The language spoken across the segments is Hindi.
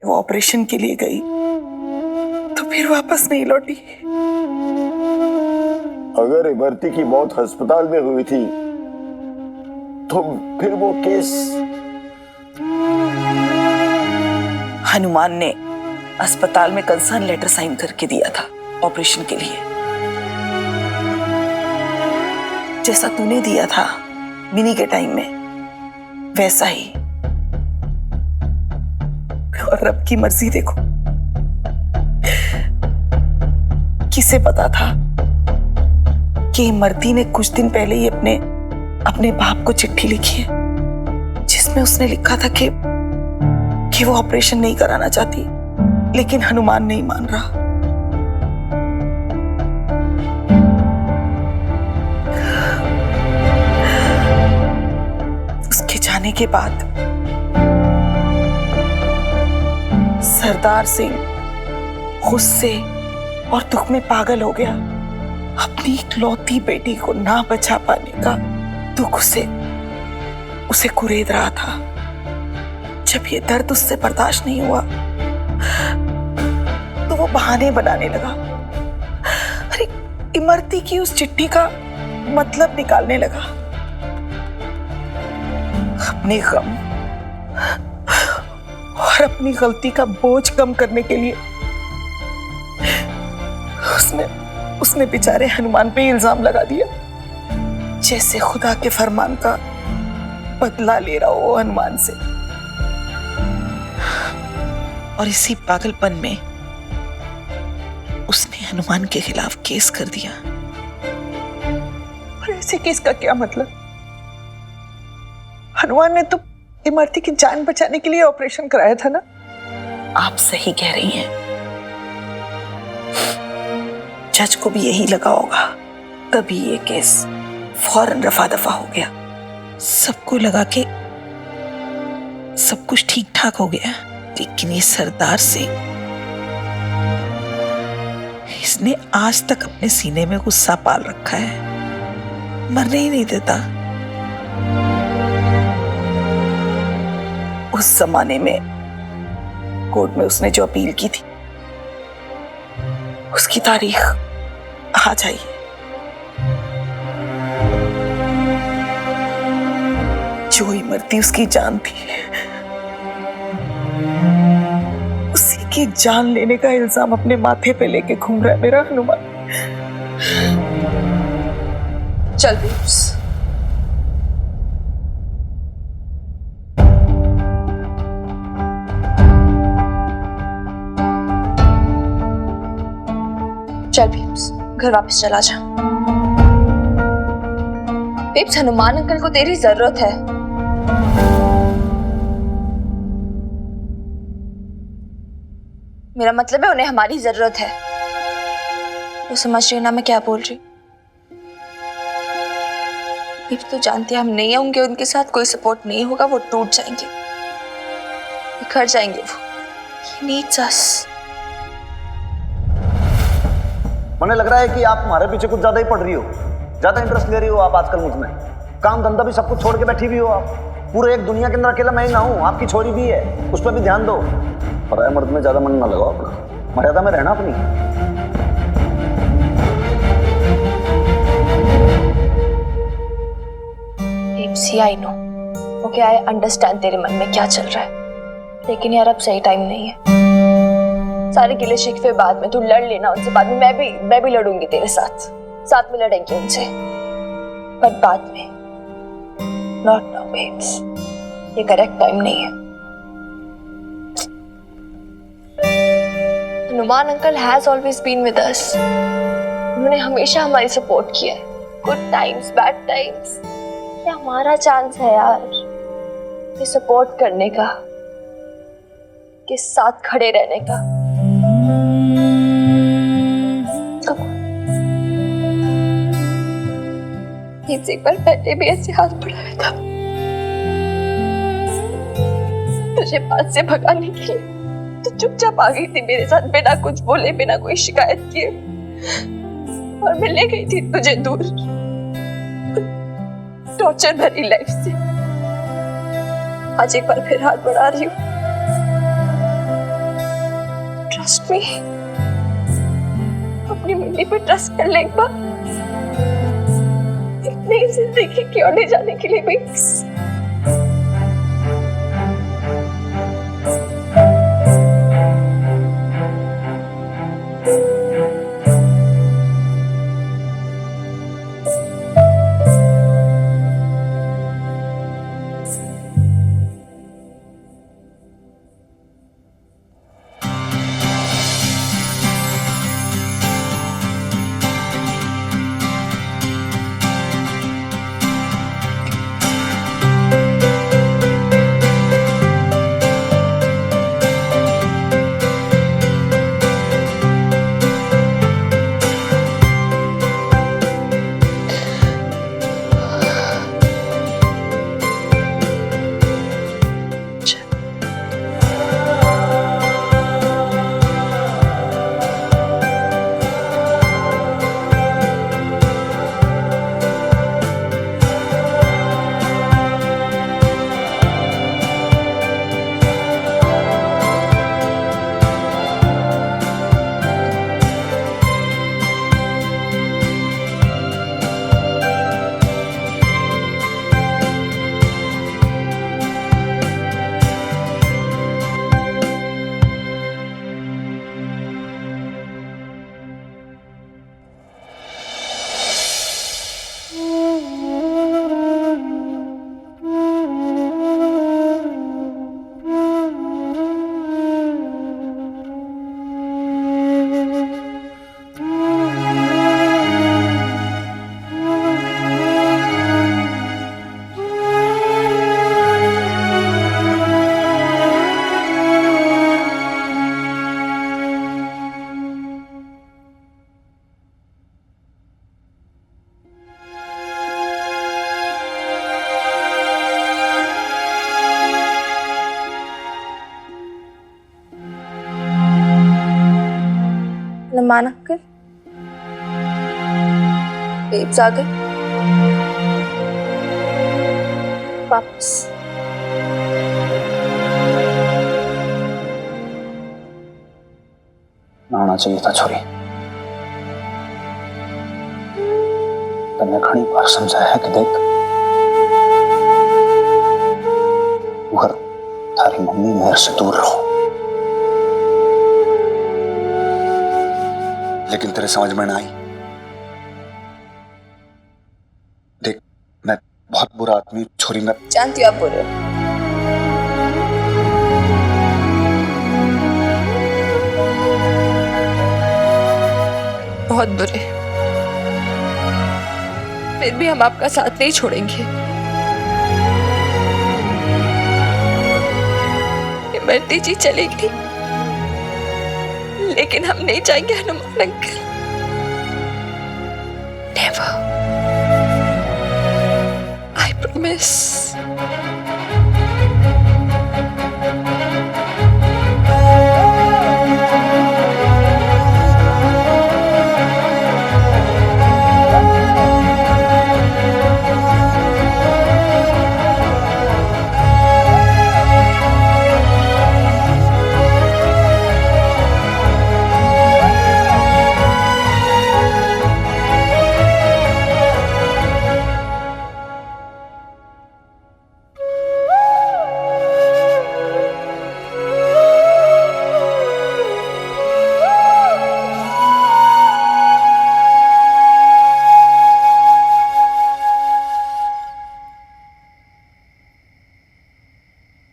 वो ऑपरेशन के लिए गई तो फिर वापस नहीं लौटी। अगर इमरती की मौत अस्पताल में हुई थी तो फिर वो केस। हनुमान ने अस्पताल में कंसर्न लेटर साइन करके दिया था ऑपरेशन के लिए, जैसा तूने दिया था मिनी के टाइम में वैसा ही। और रब की मर्जी देखो, किसे पता था कि इमरती ने कुछ दिन पहले ही अपने बाप को चिट्ठी लिखी है जिसमें उसने लिखा था कि वो ऑपरेशन नहीं कराना चाहती, लेकिन हनुमान नहीं मान रहा। उसके जाने के बाद सरदार सिंह गुस्से और दुख में पागल हो गया। अपनी इकलौती बेटी को ना बचा पाने का दुख उसे कुरेद रहा था। जब ये दर्द उससे बर्दाश्त नहीं हुआ तो वो बहाने बनाने लगा। अरे इमरती की उस चिट्ठी का मतलब निकालने लगा। अपने गम और अपनी गलती का बोझ कम करने के लिए उसने बेचारे हनुमान पे इल्जाम लगा दिया, जैसे खुदा के फरमान का बदला ले रहा हो हनुमान से। और इसी पागलपन में उसने हनुमान के खिलाफ केस कर दिया। और ऐसे केस का क्या मतलब? हनुमान ने तो इमरती की जान बचाने के लिए ऑपरेशन कराया था ना। आप सही कह रही हैं। जज को भी यही लगा होगा, तभी ये केस फौरन रफा दफा हो गया। सबको लगा कि सब कुछ ठीक ठाक हो गया, लेकिन ये सरदार सिंह, इसने आज तक अपने सीने में गुस्सा पाल रखा है, मरने ही नहीं देता। उस जमाने में कोर्ट में उसने जो अपील की थी उसकी तारीख आ जाइए। जो इमरती उसकी जान थी, उसी की जान लेने का इल्जाम अपने माथे पे लेके घूम रहा है मेरा हनुमान। चल बेब्स, चल बेब्स, घर वापस चला जा। बेब्स, हनुमान अंकल को तेरी जरूरत है। मेरा मतलब है उन्हें हमारी जरूरत है। तो समझ रही ना मैं क्या बोल रही? बेब्स, तो जानती है हम नहीं होंगे उनके साथ, कोई सपोर्ट नहीं होगा, वो टूट जाएंगे, बिखर जाएंगे वो। He needs us. मुझे लग रहा है कि आप हमारे पीछे कुछ ज्यादा ही पड़ रही हो, ज्यादा इंटरेस्ट ले रही हो आप आजकल मुझ में। काम धंधा भी सब कुछ छोड़ के बैठी हुई हो आप। पूरे एक दुनिया के अंदर अकेला मैं ही ना हूँ, आपकी छोरी भी है, उस पर भी ध्यान दो। और मर्द में ज्यादा मन ना लगाओ अपना, मर्यादा में रहना अपनी। I know, okay, I understand तेरे मन में क्या चल रहा है, लेकिन यार अब सही टाइम नहीं है। सारे गिले शिकवे बाद में, तू लड़ लेना उनसे, बाद में मैं भी लड़ूंगी तेरे साथ में लड़ेंगे उनसे, पर बाद में। नॉट नाउ बेब्स, ये करेक्ट टाइम नहीं है। Hanuman uncle has always been with us. उन्होंने हमेशा हमारी सपोर्ट किया है, गुड टाइम्स बैड टाइम्स। ये हमारा चांस है यार, ये सपोर्ट करने का, के साथ खड़े रहने का। एक बार पहले भी ऐसे हाथ बढ़ाया था तुझे पास से भगाने के लिए, तो चुपचाप आ गई थी मेरे साथ, बिना कुछ बोले, बिना कोई शिकायत किए, और मैं ले गई थी तुझे दूर टॉर्चर भरी लाइफ से। आज एक बार फिर हाथ बढ़ा रही हूँ, ट्रस्ट मी, अपनी मिली पे ट्रस्ट कर ले एक बार। इतनी जिंदगी क्यों ले जाने के लिए भाई? नुमान अंकल, बेब्स आ गए वापस। आना चाहिए था छोरी। तने घनी बार समझाया है कि देख, मगर थारी मम्मी मेरे से दूर रहो, लेकिन तेरे समझ में ना आई। देख, मैं बहुत बुरा आदमी छोरी, मैं जानती हूँ आप बुरे हो। बहुत बुरे, फिर भी हम आपका साथ नहीं छोड़ेंगे। ये मरती जी चलेगी, लेकिन हम नहीं जाएंगे Hanuman uncle. Never, I promise.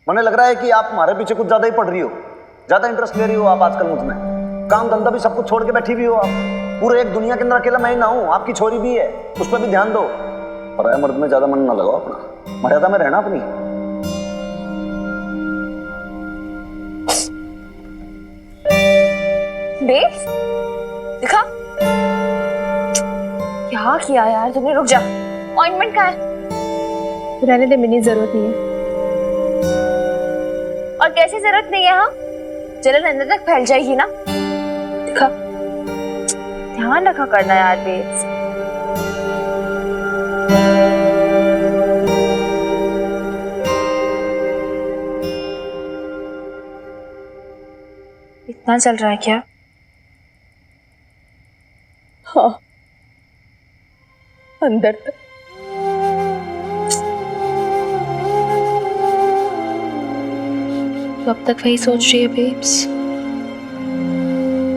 मुझे लग रहा है कि आप हमारे पीछे कुछ ज्यादा ही पड़ रही हो, ज्यादा इंटरेस्ट ले रही हो आप आजकल मुझ में। काम धंधा भी सब कुछ छोड़ के बैठी हुई हो आप। पूरे एक दुनिया के अंदर अकेला मैं ही ना हूं, आपकी छोरी भी है, उस पर भी ध्यान दो। पराया मर्द में ज्यादा मन ना लगाओ, अपना मर्यादा में रहना अपनी। बेब्स, दिखा क्या किया यार तुमने। रुक जा, ऑइंटमेंट कहाँ है? रहने दे, मिनी जरूरत नहीं है। और कैसी जरूरत नहीं है? हाँ, जलन अंदर तक फैल जाएगी ना। दिखा, ध्यान रखा करना यार बेब्स। इतना चल रहा है क्या? हाँ, अंदर तक। तो अब तक वही सोच रही है बेब्स?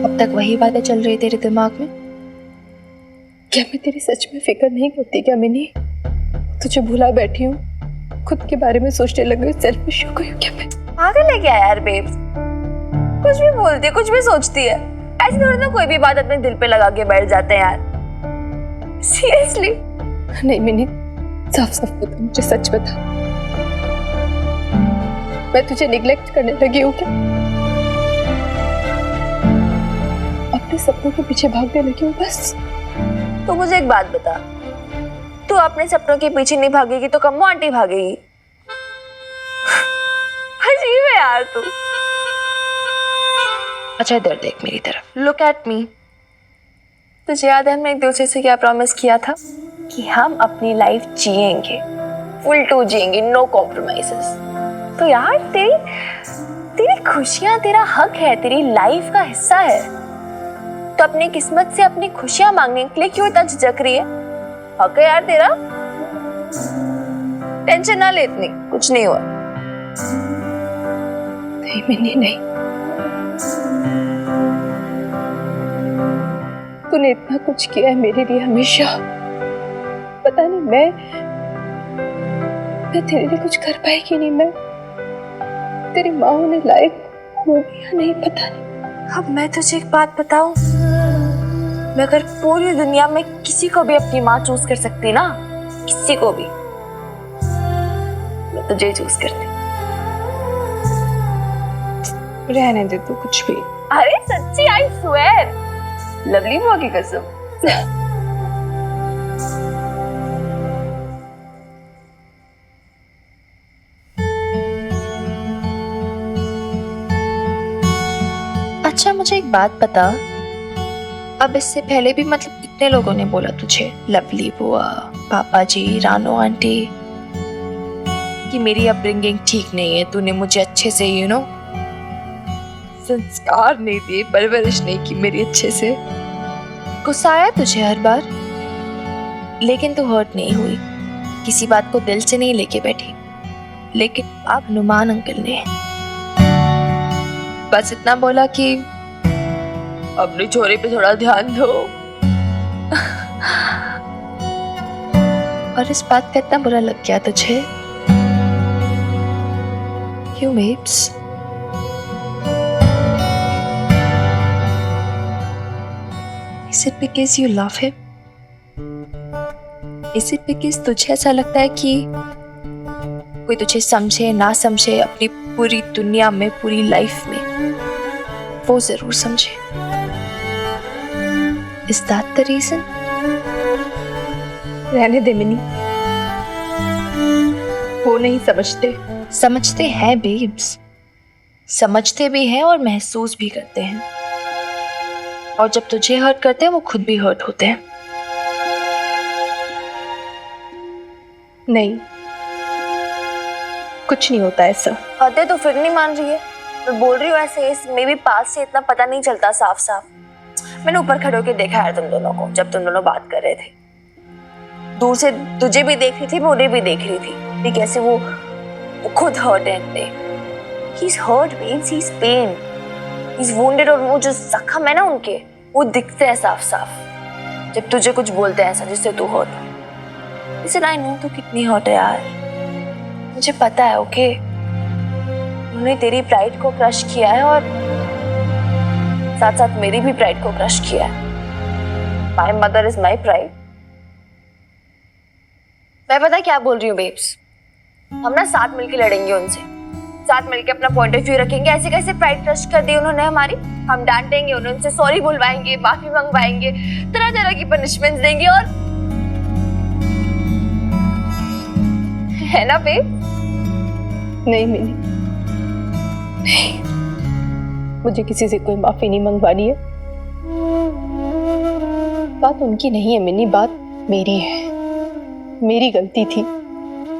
अब तक वही बातें चल रही तेरे दिमाग में? क्या मैं तेरी सच में फिक्र नहीं करती क्या मिनी? तुझे भुला बैठी हूँ, खुद के बारे में सोचने लग गई, सेल्फिश हो गई हूँ क्या मैं? पागल है क्या यार बेब्स? कुछ भी बोलती है, कुछ भी सोचती है। ऐसे थोड़ी ना कोई भी बात अपने दिल पे लगा के बैठ जाते हैं यार। सीरियसली? नहीं मिनी, साफ साफ बता, मुझे सच बता, मैं तुझे निग्लेक्ट करने लगी हूँ क्या? अपने सपनों के पीछे भागने लगी हूँ बस? तो मुझे एक बात बता, तू अपने सपनों के पीछे नहीं भागेगी तो कम्मो आंटी भागेगी? अजीब है यार तू। अच्छा इधर देख मेरी तरफ, लुक एट मी। तुझे याद है हमने एक दूसरे से क्या प्रॉमिस किया था? कि हम अपनी लाइफ जिएंगे, फुल टू जिएंगे, नो कॉम्प्रोमाइजेस। तो यार तेरी खुशियां तेरा हक है, तेरी लाइफ का हिस्सा है। तो अपनी किस्मत से अपनी खुशियां मांगने के लिए क्यों इतना झिझक रही है? हक है यार तेरा। टेंशन ना ले इतनी, कुछ नहीं हुआ। नहीं मिनी नहीं, तूने इतना कुछ किया है मेरे लिए हमेशा। पता नहीं मैं तेरे लिए कुछ कर पाई कि नहीं, मैं तेरी माँ होने लायक हूँ या नहीं पता नहीं। अब मैं तुझे एक बात बताऊं, मैं अगर पूरी दुनिया में किसी को भी अपनी माँ चूज कर सकती ना, किसी को भी, मैं तुझे चूज करती। रहने दे तू कुछ भी। अरे सच्ची, आई स्वेयर, लवली बुआ की कसम। अच्छा मुझे एक बात बता, अब इससे पहले भी मतलब कितने लोगों ने बोला तुझे, लवली बुआ, पापा जी, रानो आंटी, कि मेरी अपब्रिंगिंग ठीक नहीं है, तूने मुझे अच्छे से संस्कार नहीं दिए, परवरिश नहीं की मेरी अच्छे से। गुस्सा आया तुझे हर बार, लेकिन तू हर्ट नहीं हुई, किसी बात को दिल से नहीं लेके बैठी। लेकिन अब हनुमान अंकल ने बस इतना बोला कि अपनी छोरी पे थोड़ा ध्यान दो। और इस बात का इतना बुरा लग गया तुझे? क्यों babes? Is it because you love him? Is it because तुझे ऐसा लगता है कि कोई तुझे समझे ना समझे, अपनी पूरी दुनिया में, पूरी लाइफ में वो जरूर समझे? Is that the reason? रहने दे मिनी, वो नहीं समझते। समझते हैं बेब्स, समझते भी हैं और महसूस भी करते हैं। और जब तुझे हर्ट करते हैं वो खुद भी हर्ट होते हैं। नहीं, कुछ नहीं होता ऐसा। हद तो फिर नहीं मान रही है। मैं बोल रही हूँ ऐसे, मे भी पास से इतना पता नहीं चलता साफ साफ। मैंने ऊपर खड़े होकर देखा यार तुम दोनों को, जब तुम दोनों बात कर रहे थे। दूर से तुझे भी देख रही थी, मैं उन्हें भी देख रही थी कि कैसे वो खुद हर्ट है इतने। He's hurt babes, he's pain, he's wounded। और वो जो जख्म है ना उनके, वो दिखते हैं साफ साफ जब तुझे कुछ बोलते हैं ऐसा जिससे तू हर्ट हो। Listen, I know तू कितनी हर्ट है यार, मुझे पता है। ओके, उन्होंने तेरी प्राइड को क्रश किया है और साथ साथ मेरी भी प्राइड को क्रश किया है। My mother is my pride। मैं पता क्या बोल रही हूँ बेब्स, हम ना साथ मिलके लड़ेंगे उनसे, साथ मिलके अपना पॉइंट ऑफ व्यू रखेंगे। ऐसे कैसे प्राइड क्रश कर दी उन्होंने हमारी, हम डांटेंगे उन्हें, उनसे सॉरी बुलवाएंगे, माफी मंगवाएंगे, तरह तरह की पनिशमेंट्स देंगे। और है ना बेब? नहीं मिनी, नहीं, मुझे किसी से कोई माफी नहीं मंगवानी है। बात उनकी नहीं है मिनी, बात मेरी है। मेरी गलती थी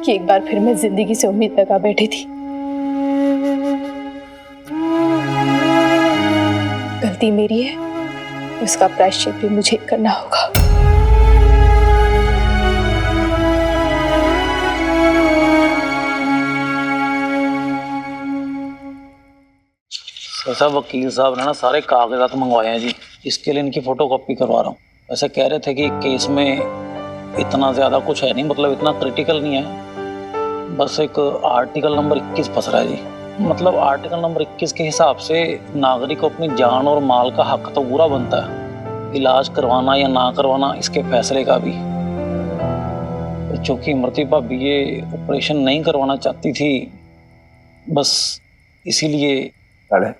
कि एक बार फिर मैं जिंदगी से उम्मीद लगा बैठी थी। गलती मेरी है, उसका प्रायश्चित भी मुझे करना होगा। ऐसा वकील साहब ने ना सारे कागजात मंगवाए हैं जी, इसके लिए इनकी फोटो कॉपी करवा रहा हूँ। ऐसे कह रहे थे कि केस में इतना ज़्यादा कुछ है नहीं, मतलब इतना क्रिटिकल नहीं है, बस एक आर्टिकल नंबर 21 फंस रहा है जी। मतलब आर्टिकल नंबर 21 के हिसाब से नागरिक को अपनी जान और माल का हक तो पूरा बनता है, इलाज करवाना या ना करवाना इसके फैसले का भी। चूँकि इमरती भाभी ये ऑपरेशन नहीं करवाना चाहती थी, बस इसीलिए। अरे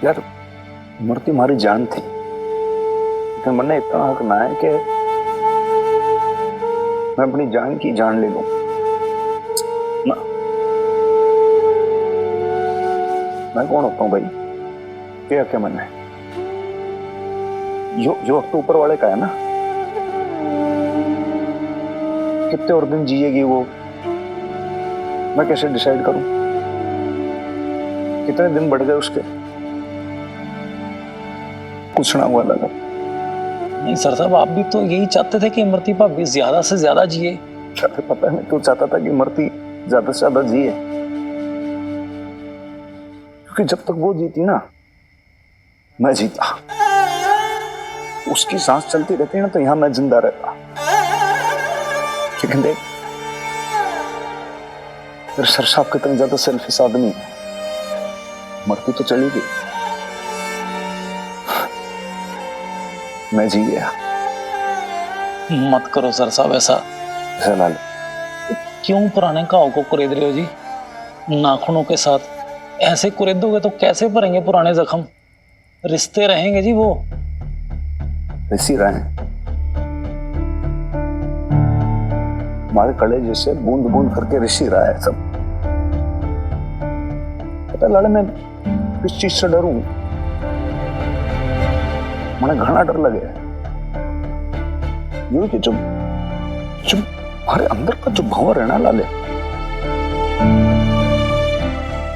यार, इमरती हमारी जान थी, लेकिन मैंने इतना हक ना है कि मैं अपनी जान की जान ले लूं ना। मैं कौन होता हूं भाई? क्या मन है? जो वक्त ऊपर वाले का है ना। कितने और दिन जिएगी वो, मैं कैसे डिसाइड करूं? कितने दिन बढ़ गए उसके? कुछ ना हुआ लगा। नहीं सर साहब, आप भी तो यही चाहते थे कि इमरती भाभी ज्यादा से ज्यादा जिए। पता है, मैं तो चाहता था कि इमरती ज्यादा से ज्यादा जिए, क्योंकि जब तक वो जीती ना, मैं जीता। उसकी सांस चलती रहती है ना, तो यहां मैं जिंदा रहता। लेकिन देख, तेरे सर साहब कितने ज्यादा सेल्फिश आदमी है। मरती तो चली गई, मैं जी गया। मत करो सर साहब ऐसा। लाल, क्यों पुराने घाव को कुरेद रहे हो जी नाखूनों के साथ? ऐसे कुरेदोगे तो कैसे भरेंगे पुराने जख्म? रिश्ते रहेंगे जी वो। ऐसी रहे हमारे कड़े जैसे बूंद बूंद करके ऋषि रहा है सब। पता लाले, मैं किस चीज से डरूं? मुझे घना डर लगे यूं कि जो हमारे अंदर का जो भंवर है ना लाले,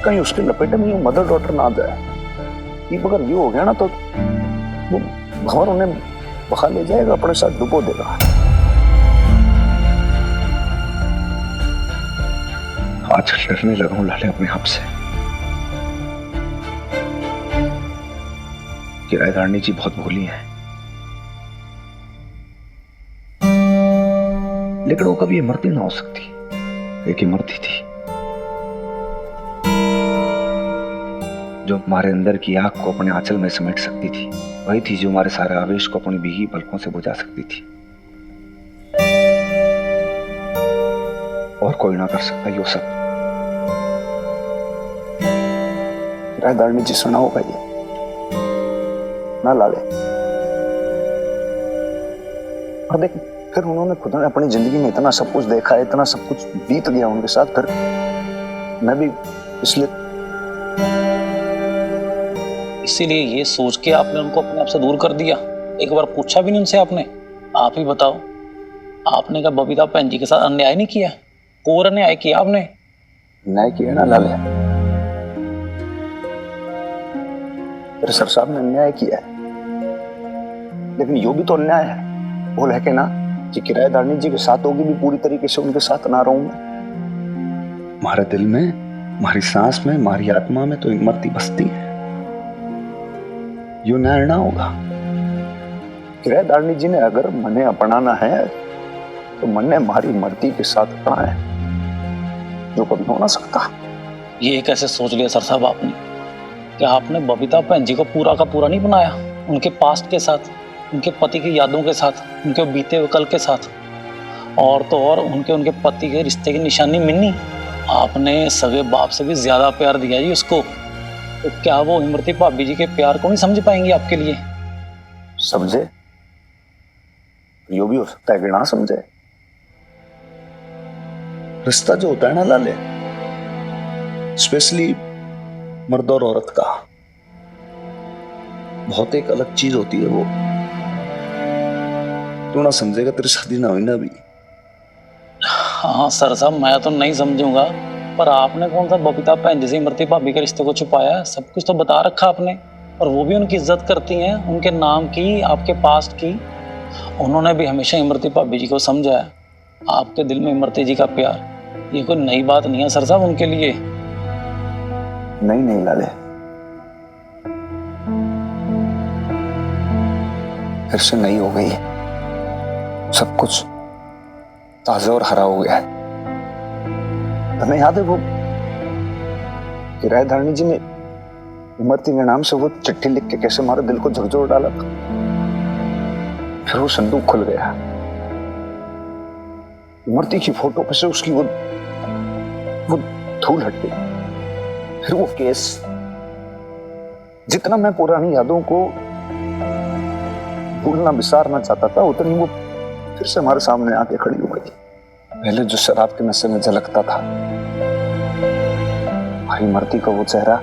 कहीं उसके लपेटे में यूं मदर डॉटर ना आ जाए। ये अगर यूं हो गया ना, तो वो भंवर उन्हें बहा ले जाएगा, अपने साथ डुबो देगा। आज डरने लगा हूं लाले अपने आप से। किराएदारनी जी बहुत भोली है, लेकिन वो कभी इमरती ना हो सकती। एक इमरती थी जो हमारे अंदर की आग को अपने आंचल में समेट सकती थी। वही थी जो हमारे सारे आवेश को अपनी भीगी पलकों से बुझा सकती थी। और कोई ना कर सकता ये सब। किराएदारनी जी सुना होगा ये ना लाले। और देख, फिर उन्होंने खुद ने अपनी जिंदगी में इतना सब कुछ देखा है, इतना सब कुछ बीत गया उनके साथ। फिर मैं भी इसीलिए ये सोच के आपने उनको अपने आप से दूर कर दिया। एक बार पूछा भी नहीं उनसे आपने? आप ही बताओ, आपने क्या बबीता बहन जी के साथ अन्याय नहीं किया? और अन्याय किया आपने? अन्याय किया ना लाले, तेरे सर साहब ने अन्याय किया है, लेकिन यो भी तो अन्याय है। वो लेके ना कि किराएदारनी जी के साथ होगी भी पूरी तरीके से उनके साथ ना रहूं मैं। हमारे दिल में, हमारी सांस में, हमारी आत्मा में तो इमरती बसती है। यो न्याय ना होगा। किराएदारनी जी ने अगर मने अपनाना है तो मने हमारी मर्दी के साथ अपना है, जो कभी हो ना सकता। ये कैसे सोच लिया सर साहब आपने कि आपने बबीता बहन जी को पूरा का पूरा नहीं बनाया? उनके पास्ट के साथ, उनके पति की यादों के साथ, उनके बीते हुए कल के साथ, और तो और उनके पति के रिश्ते की निशानी मिन्नी। आपने सगे बाप से भी ज्यादा प्यार दिया जी उसको। तो क्या वो इमरती भाभी जी के प्यार को नहीं समझ पाएंगी आपके लिए? समझे? यो भी हो सकता है कि ना समझे। रिश्ता जो होता है ना लाले, स्पेशली मर्द और औरत का, बहुत एक अलग चीज होती है वो। तू ना समझेगा, तेरी शादी ना हुई ना अभी। हाँ सर साहब, मैं तो नहीं समझूंगा, पर आपने कौन सा बबीता भैन जी से इमरती भाभी के रिश्ते को छुपाया है? सब कुछ तो बता रखा आपने। और वो भी उनकी इज्जत करती हैं, उनके नाम की, आपके पास्ट की। उन्होंने भी हमेशा इमरती भाभी जी को समझा है। आपके दिल में इमरती जी का प्यार ये कोई नई बात नहीं है सर साहब उनके लिए। नहीं लाले, फिर से नई हो गई। सब कुछ ताजा और हरा हो गया है। तुम्हें याद है वो किराएदारनी जी ने इमरती के नाम से वो चिट्ठी लिख के कैसे हमारे दिल को झकझोर डाला था? फिर वो संदूक खुल गया, इमरती की फोटो पे से उसकी वो धूल हट गई। फिर वो केस, जितना मैं पुरानी यादों को भूलना विसारना चाहता था, उतनी वो फिर से हमारे सामने आके खड़ी हो गई। पहले जो शराब के नशे में झलकता था, हमारी इमरती का वो चेहरा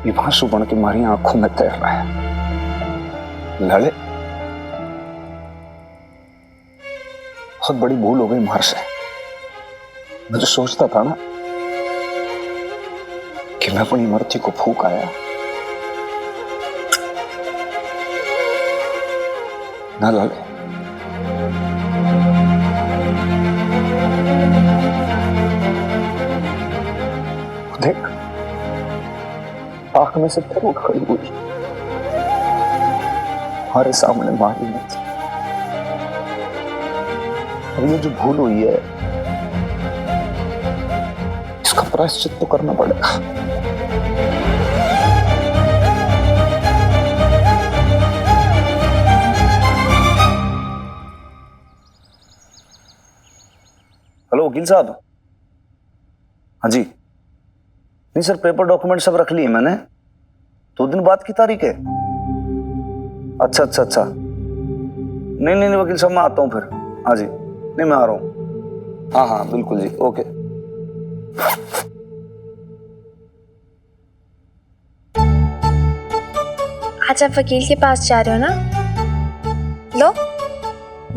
ये आंसू बन के हमारी आंखों में तैर रहा है। लड़े, बहुत बड़ी भूल हो गई हमारे से। मैं जो सोचता था ना कि मैं अपनी इमरती को फूंक आया, ना लड़े। देख, आंख में से फिर खड़ी हुई हमारे सामने मारी नहीं थी। अब ये जो भूल हुई है इसका प्रायश्चित तो करना पड़ेगा। हेलो वकील साहब। हाँ जी, नहीं सर, पेपर डॉक्यूमेंट सब रख लिए मैंने। 2 दिन बाद की तारीख है। अच्छा। नहीं वकील साहब, मैं आता हूँ फिर। हाँ जी, नहीं मैं आ रहा हूँ। हाँ बिल्कुल जी, ओके। आज आप वकील के पास जा रहे हो ना? लो,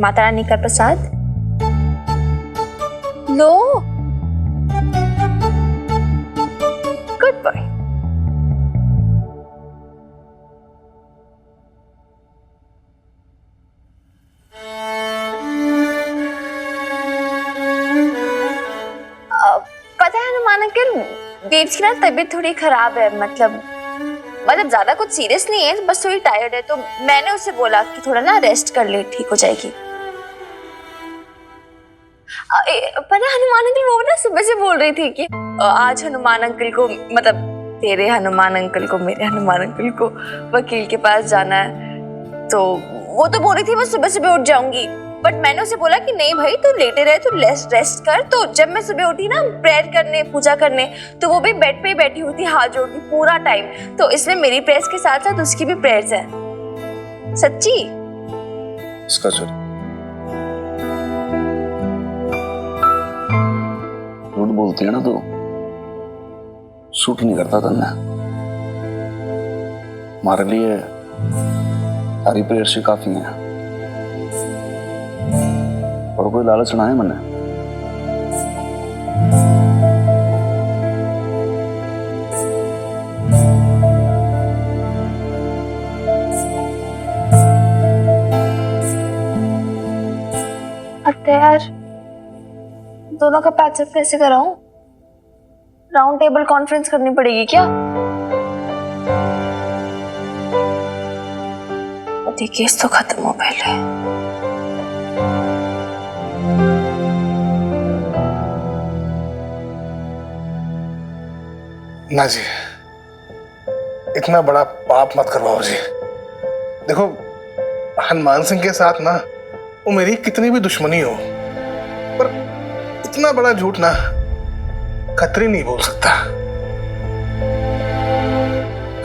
माता रानी का प्रसाद लो। Good boy. पता है हनुमान अंकल, बेब्स की ना तबीयत थोड़ी खराब है। मतलब ज्यादा कुछ सीरियस नहीं है, बस थोड़ी टायर्ड है। तो मैंने उससे बोला कि थोड़ा ना रेस्ट कर ले, ठीक हो जाएगी। पता है हनुमान अंकल, वो ना सुबह से बोल रही थी कि आज हनुमान अंकल को, मतलब तेरे हनुमान अंकल को, मेरे हनुमान अंकल को वकील के पास जाना है। तो वो तो बोल रही थी मैं सुबह सुबह उठ जाऊंगी, बट मैंने उसे बोला कि नहीं भाई, तू लेटे रहे, तू रेस्ट कर। तो जब मैं सुबह उठी ना प्रेयर करने, पूजा करने, तो वो भी बेड पे ही बैठी हुई थी हाथ जोड़ के पूरा टाइम। तो इसमें मेरी प्रेयर्स के साथ साथ उसकी भी प्रेयर्स है। सच्ची। इसका झूठ बोलती है ना तो सूट नहीं करता था। हमारे लिए सारी प्रेयर्स ही काफी हैं, और कोई लालच ना है मैंने। यार दोनों का पैचअप कैसे कराऊं? राउंड टेबल कॉन्फ्रेंस करनी पड़ेगी क्या? पति केस तो खत्म हो पहले। ना जी, इतना बड़ा पाप मत करवाओ जी। देखो, हनुमान सिंह के साथ ना वो मेरी कितनी भी दुश्मनी हो, पर इतना बड़ा झूठ ना खतरी नहीं बोल सकता।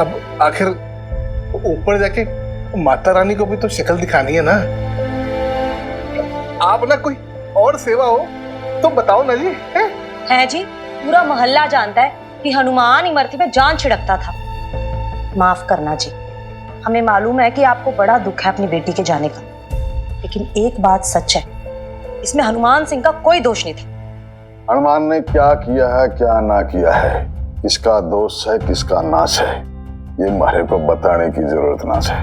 अब आखिर ऊपर जाके माता रानी को भी तो शक्ल दिखानी है ना। आप ना कोई और सेवा हो तो बताओ ना जी। है जी, पूरा मोहल्ला जानता है कि हनुमान इमरती पे जान छिड़कता था। माफ करना जी, हमें मालूम है कि आपको बड़ा दुख है अपनी बेटी के जाने का, लेकिन एक बात सच है, इसमें हनुमान सिंह का कोई दोष नहीं था। हनुमान ने क्या किया है क्या ना किया है, किसका दोष है किसका नाश है, ये मारे को बताने की जरूरत ना है।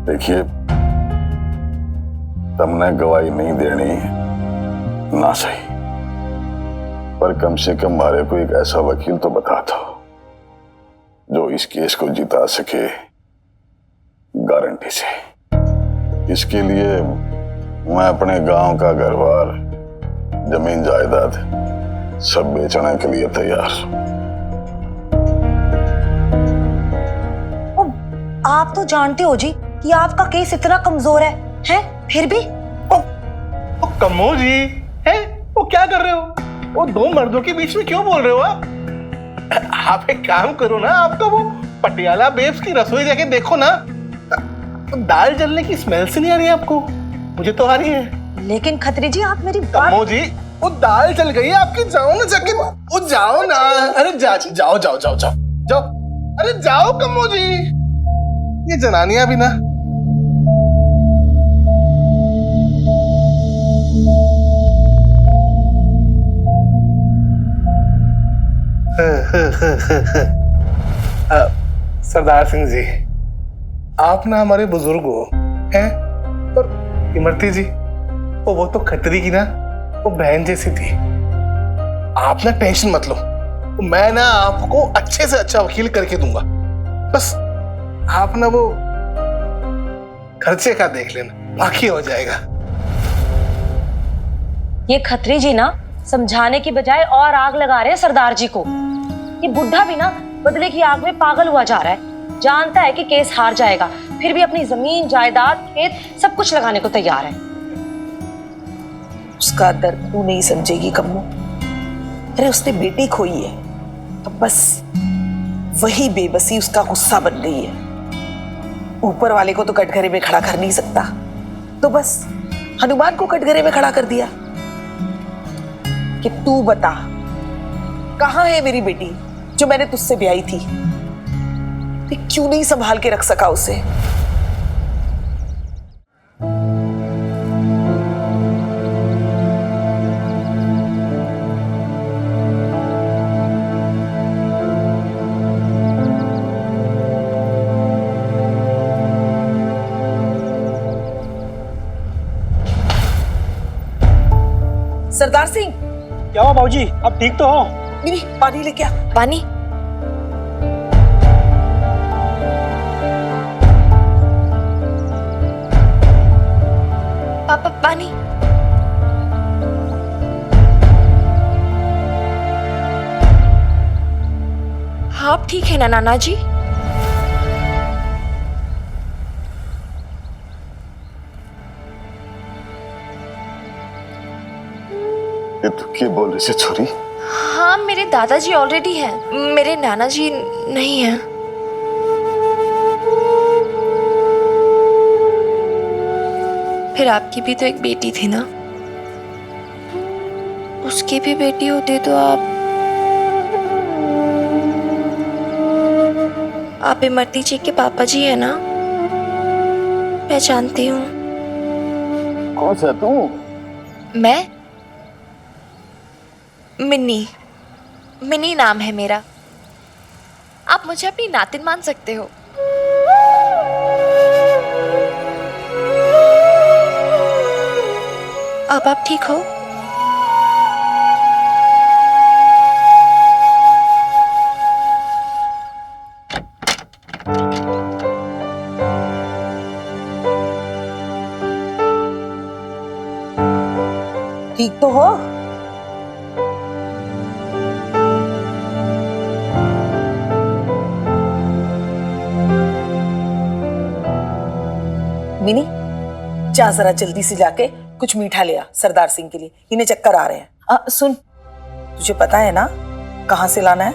देखिए, तुमने गवाही नहीं देनी ना सही, पर कम से कम मारे को एक ऐसा वकील तो बता दो जो इस केस को जिता सके गारंटी से। इसके लिए मैं अपने गांव का घर-बार, जमीन जायदाद सब बेचने के लिए तैयार हूं। आप तो जानते हो जी कि आपका केस इतना कमजोर है फिर भी ओ कमो जी, है वो क्या कर रहे हो? वो दो मर्दों के बीच में क्यों बोल रहे हो आप एक काम करो ना, आपका वो पटियाला बेब्स की रसोई जाके देखो ना, दाल जलने की स्मेल से नहीं आ रही है आपको? मुझे तो आ रही है। लेकिन खत्री जी आप मेरी बात। कमो जी, वो दाल जल गई है आपकी, जाओ ना जाके, वो जाओ ना, अरे जाओ जाओ जाओ जाओ जाओ जाओ, अरे जाओ कमो जी, ये जनानियां भी ना। सरदार सिंह जी, आप ना हमारे बुजुर्ग हो हैं, और इमरती जी वो तो खतरी की ना वो बहन जैसी थी। आप ना टेंशन मत लो, मैं ना आपको अच्छे से अच्छा वकील करके दूंगा, बस आप ना वो खर्चे का देख लेना, बाकी हो जाएगा। ये खत्री जी ना समझाने की बजाय और आग लगा रहे हैं सरदार जी को। ये बुढ़ा भी ना बदले की आग में पागल हुआ जा रहा है, जानता है कि केस हार जाएगा, फिर भी अपनी जमीन जायदाद खेत सब कुछ लगाने को तैयार है। उसका दर्द तू नहीं समझेगी कम्मो। अरे उसने बेटी खोई है, तो बस वही बेबसी उसका गुस्सा बन गई है। ऊपर वाले को तो कटघरे में खड़ा कर नहीं सकता, तो बस हनुमान को कटघरे में खड़ा कर दिया कि तू बता कहां है मेरी बेटी जो मैंने तुझसे ब्याही थी? क्यों नहीं संभाल के रख सका उसे? सरदार सिंह, क्या हुआ बाबूजी, आप ठीक तो हो? नहीं, पानी लेके आ। पानी? पापा पानी। हाँ आप ठीक है ना नाना जी? ये तू क्या बोल रही से छोरी? हाँ मेरे दादाजी ऑलरेडी हैं, मेरे नाना जी नहीं हैं। फिर आपकी भी तो एक बेटी थी ना, उसकी भी बेटी होती तो आप इमरती जी के पापा जी है ना? मैं जानती हूँ। कौन सा तू? मैं मिन्नी, मिनी नाम है मेरा। आप मुझे अपनी नातिन मान सकते हो। अब आप ठीक हो? ठीक तो हो? मिनी, जा जरा जल्दी से जाके कुछ मीठा ले आ सरदार सिंह के लिए, इन्हें चक्कर आ रहे हैं। सुन, तुझे पता है ना कहां से लाना है?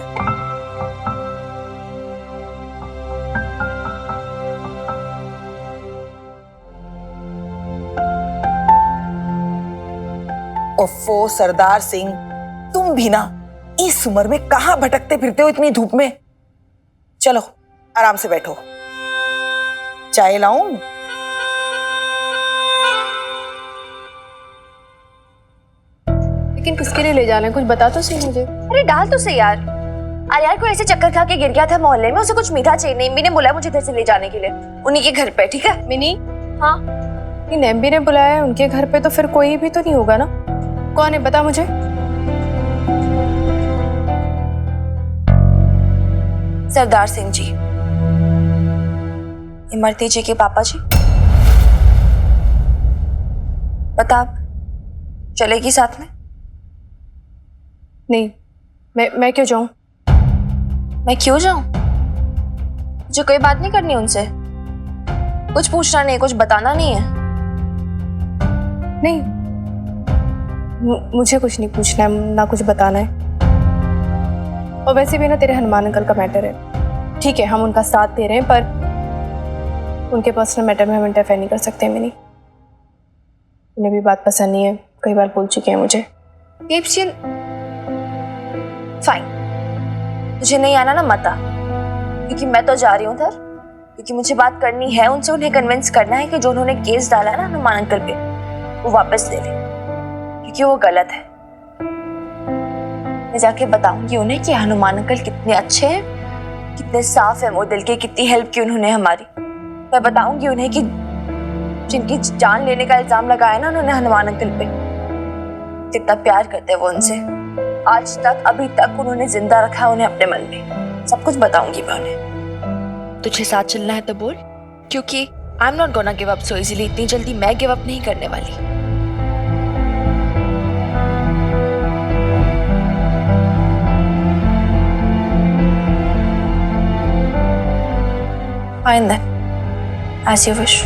ओफो सरदार सिंह, तुम भी ना इस उम्र में कहां भटकते फिरते हो इतनी धूप में? चलो आराम से बैठो, चाय लाऊं? लेकिन किसके लिए ले जा रहे हैं, कुछ बता तो सही मुझे। अरे डाल तो सही यार। अरे यार कोई ऐसे चक्कर खा के गिर गया था मोहल्ले में, उसे कुछ मीठा चाहिए। नेम्बी ने बुलाया मुझे इधर से ले जाने के लिए, उन्हीं के घर पे। ठीक है मिनी, हाँ ये नेम्बी ने बुलाया है उनके घर पे, तो फिर कोई भी तो नहीं होगा ना। कौन है बता मुझे। सरदार सिंह जी, इमरती जी के पापा जी। बता आप चलेगी साथ में? नहीं, मैं क्यों जाऊं? मैं क्यों जाऊं? मुझे कोई बात नहीं करनी उनसे, कुछ पूछना नहीं, कुछ बताना नहीं है। नहीं, मुझे कुछ नहीं पूछना है, ना कुछ बताना है। और वैसे भी ना तेरे हनुमान अंकल का मैटर है। ठीक है, हम उनका साथ दे रहे हैं, पर उनके पर्सनल मैटर में हम इंटरफेयर नहीं कर सकते। मिनी, उन्हें भी बात पसंद नहीं है, कई बार बोल चुके हैं मुझे। फाइन, मुझे नहीं आना ना मत आ, क्योंकि मैं तो जा रही हूँ उधर, क्योंकि मुझे बात करनी है उनसे। उन्हें कन्विंस करना है कि जो उन्होंने केस डाला है ना हनुमान अंकल पे, वो वापस ले ले, क्योंकि वो गलत है। मैं जाके बताऊंगी उन्हें कि हनुमान अंकल कितने अच्छे हैं, कितने साफ है वो दिल के, कितनी हेल्प की उन्होंने हमारी। मैं बताऊंगी उन्हें कि जिनकी जान लेने का इल्जाम लगाया ना उन्होंने हनुमान अंकल पे, कितना प्यार करते हैं वो उनसे। आज तक, अभी तक उन्होंने जिंदा रखा है उन्हें अपने मन में। सब कुछ बताऊंगी मैं उन्हें। तुझे साथ चलना है तो बोल, क्योंकि I am not gonna give up so easily. इतनी जल्दी मैं गिव अप नहीं करने वाली। Fine then, as you wish.